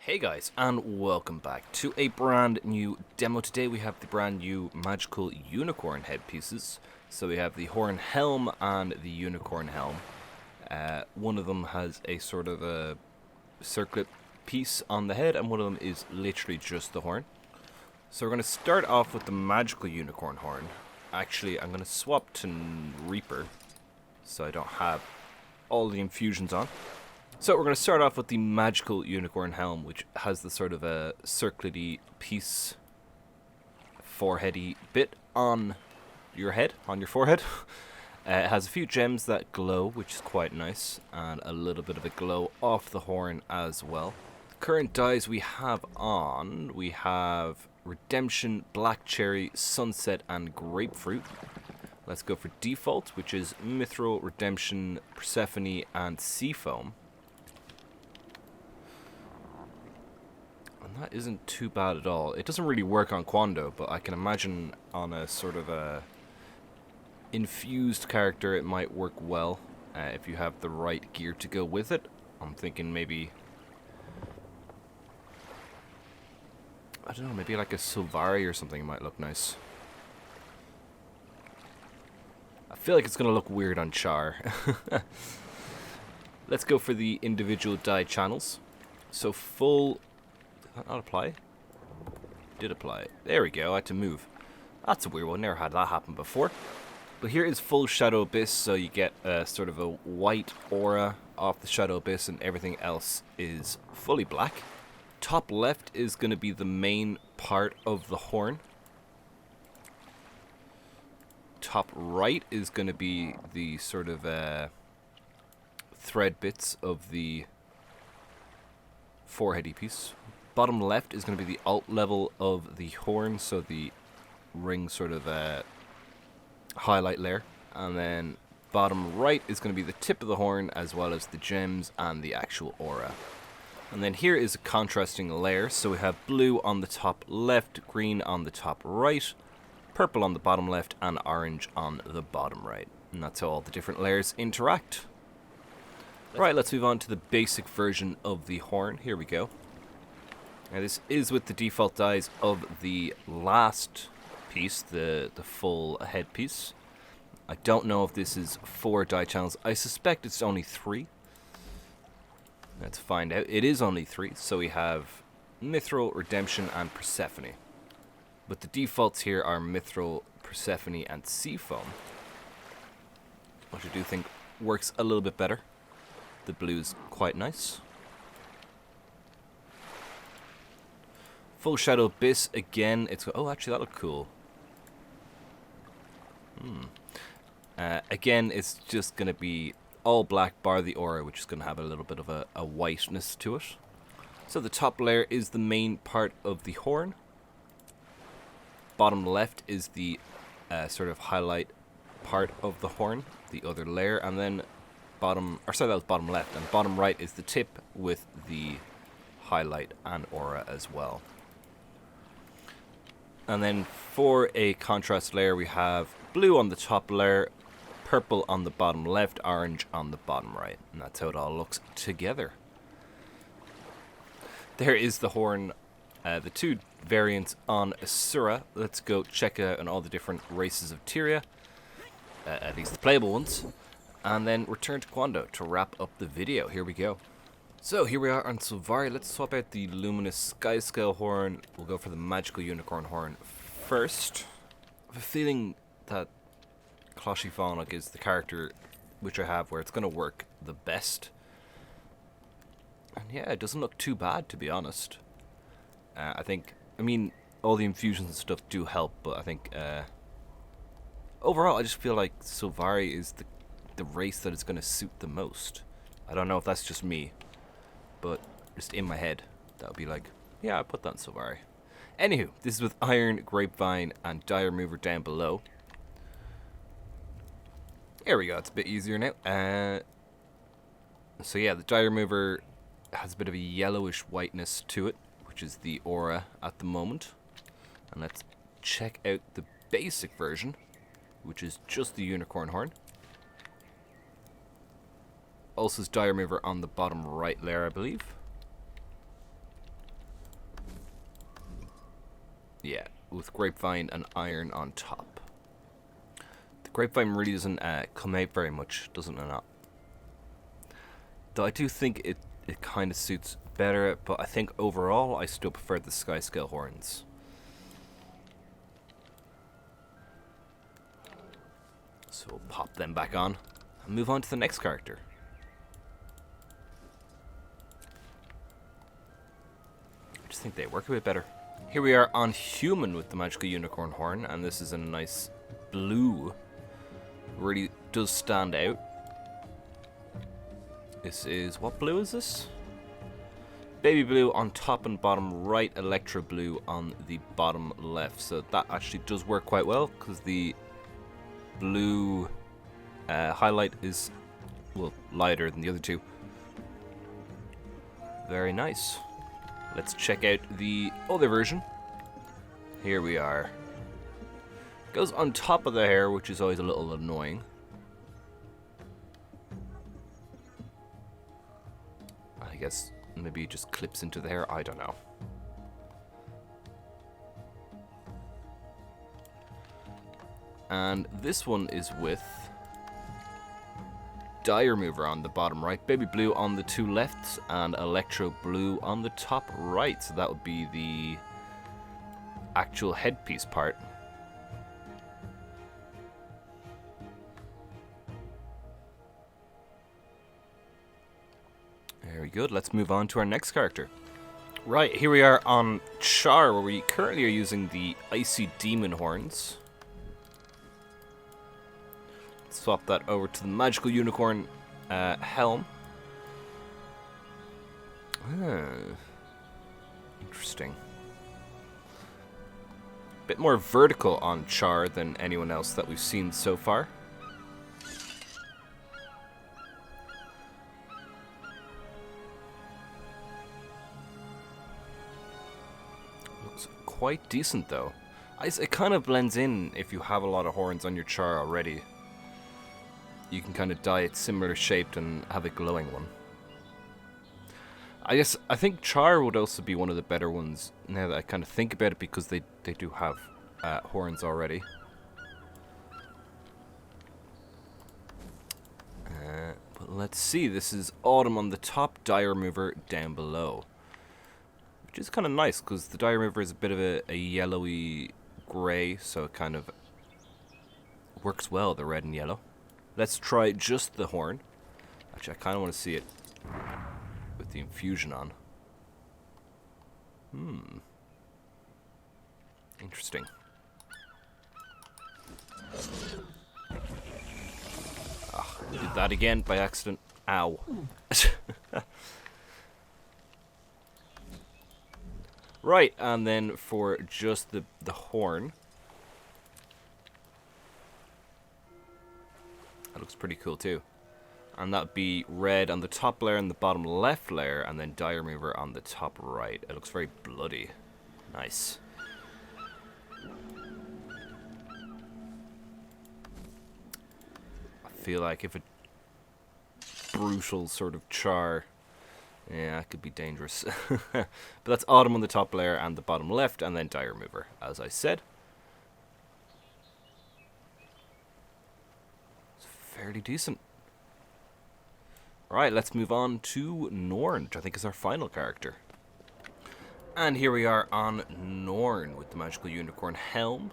Hey guys, and welcome back to a brand new demo. Today we have the brand new magical unicorn headpieces. So we have the horn helm and the unicorn helm. One of them has a sort of a circlet piece on the head, and one of them is literally just the horn. So we're going to start off with the magical unicorn horn. Actually, I'm going to swap to Reaper, so I don't have all the infusions on. So we're going to start off with the magical unicorn helm, which has the sort of a circlety piece, foreheady bit on your head, on your forehead. It has a few gems that glow, which is quite nice, and a little bit of a glow off the horn as well. The current dyes we have on, we have Redemption, Black Cherry, Sunset, and Grapefruit. Let's go for default, which is Mithril, Redemption, Persephone, and Seafoam. That isn't too bad at all. It doesn't really work on Quando, but I can imagine on a sort of a infused character it might work well if you have the right gear to go with it. I'm thinking maybe, I don't know, maybe like a Sylvari or something might look nice. I feel like it's going to look weird on Charr. Let's go for the individual dye channels. So full... Did that not apply? Did apply. There we go, I had to move. That's a weird one, never had that happen before. But here is full Shadow Abyss, so you get sort of a white aura off the Shadow Abyss and everything else is fully black. Top left is going to be the main part of the horn. Top right is going to be the sort of thread bits of the foreheady piece. Bottom left is going to be the alt level of the horn, so the ring sort of highlight layer. And then bottom right is going to be the tip of the horn, as well as the gems and the actual aura. And then here is a contrasting layer, so we have blue on the top left, green on the top right, purple on the bottom left, and orange on the bottom right. And that's how all the different layers interact. Right, let's move on to the basic version of the horn. Here we go. Now this is with the default dyes of the last piece, the full headpiece. I don't know if this is 4 dye channels. I suspect it's only 3. Let's find out. It is only 3, so we have Mithril, Redemption, and Persephone. But the defaults here are Mithril, Persephone, and Seafoam, which I do think works a little bit better. The blue's quite nice. Full Shadow Abyss again. It's oh, actually that looked cool. Again, it's just going to be all black bar the aura, which is going to have a little bit of a whiteness to it. So the top layer is the main part of the horn. Bottom left is the sort of highlight part of the horn, the other layer, and then bottom, or sorry, that was bottom left, and bottom right is the tip with the highlight and aura as well. And then for a contrast layer, we have blue on the top layer, purple on the bottom left, orange on the bottom right. And that's how it all looks together. There is the horn, the 2 variants on Asura. Let's go check out on all the different races of Tyria, at least the playable ones. And then return to Quando to wrap up the video. Here we go. So here we are on Sylvari. Let's swap out the luminous sky scale horn. We'll go for the magical unicorn horn first. I have a feeling that Clochiphonic is the character which I have where it's going to work the best. And yeah, it doesn't look too bad, to be honest. I mean, all the infusions and stuff do help, but I think overall I just feel like Sylvari is the race that is going to suit the most. I don't know if that's just me, but just in my head, that would be like, yeah, I put that in Sylvari. Anywho, this is with Iron, Grapevine, and Dye Remover down below. There we go, it's a bit easier now. So yeah, the Dye Remover has a bit of a yellowish whiteness to it, which is the aura at the moment. And let's check out the basic version, which is just the unicorn horn. Also, Dye Remover on the bottom right layer, I believe. Yeah, with grapevine and iron on top. The grapevine really doesn't come out very much, doesn't it not? Though I do think it kind of suits better, but I think overall I still prefer the sky scale horns. So we'll pop them back on and move on to the next character. I just think they work a bit better. Here we are on human with the magical unicorn horn, and this is in a nice blue. Really does stand out. This is, what blue is this? Baby blue on top and bottom right, electro blue on the bottom left. So that actually does work quite well, because the blue highlight is, well, lighter than the other two. Very nice. Let's check out the other version. Here we are. Goes on top of the hair, which is always a little annoying. I guess maybe it just clips into the hair. I don't know. And this one is with dye remover on the bottom right, baby blue on the two lefts, and electro blue on the top right. So that would be the actual headpiece part. Very good. Let's move on to our next character. Right, here we are on Charr, where we currently are using the icy demon horns. Swap that over to the magical unicorn helm. Interesting. Bit more vertical on Charr than anyone else that we've seen so far. Looks quite decent though. It kind of blends in if you have a lot of horns on your Charr already. You can kind of dye it similar shaped and have a glowing one. I think Charr would also be one of the better ones now that I kind of think about it, because they do have horns already. But let's see, this is Autumn on the top, dye remover down below. Which is kind of nice, because the dye remover is a bit of a yellowy grey, so it kind of works well, the red and yellow. Let's try just the horn. Actually, I kind of want to see it with the infusion on. Interesting. Oh, we did that again by accident. Ow. Right, and then for just the horn. That looks pretty cool too. And that'd be red on the top layer and the bottom left layer, and then dye remover on the top right. It looks very bloody. Nice. I feel like if a brutal sort of Charr, yeah, it could be dangerous. But that's Autumn on the top layer and the bottom left, and then dye remover, as I said. Fairly decent. Alright, let's move on to Norn, which I think is our final character. And here we are on Norn with the magical unicorn helm,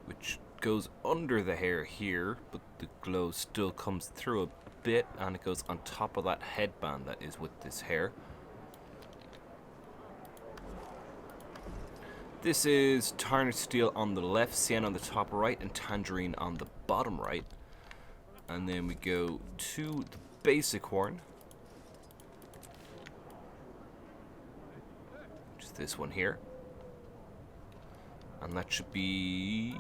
which goes under the hair here, but the glow still comes through a bit, and it goes on top of that headband that is with this hair. This is tarnished steel on the left, sienna on the top right, and tangerine on the bottom right. And then we go to the basic horn, which is this one here. And that should be,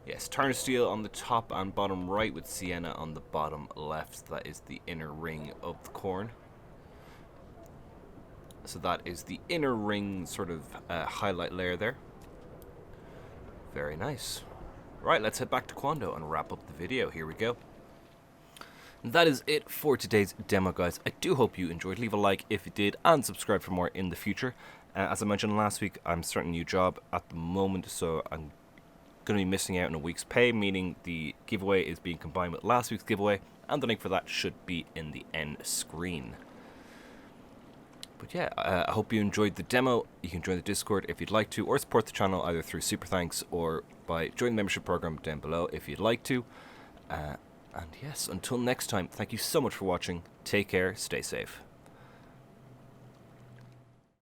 yes, tarnished steel on the top and bottom right with sienna on the bottom left. That is the inner ring of the corn. So that is the inner ring sort of highlight layer there. Very nice. Right, let's head back to Quando and wrap up the video. Here we go. And that is it for today's demo, guys. I do hope you enjoyed. Leave a like if you did, and subscribe for more in the future. As I mentioned last week, I'm starting a new job at the moment, so I'm going to be missing out on a week's pay, meaning the giveaway is being combined with last week's giveaway, and the link for that should be in the end screen. But yeah, I hope you enjoyed the demo. You can join the Discord if you'd like to, or support the channel either through super thanks or by joining the membership program down below if you'd like to. And yes, until next time, thank you so much for watching. Take care, stay safe.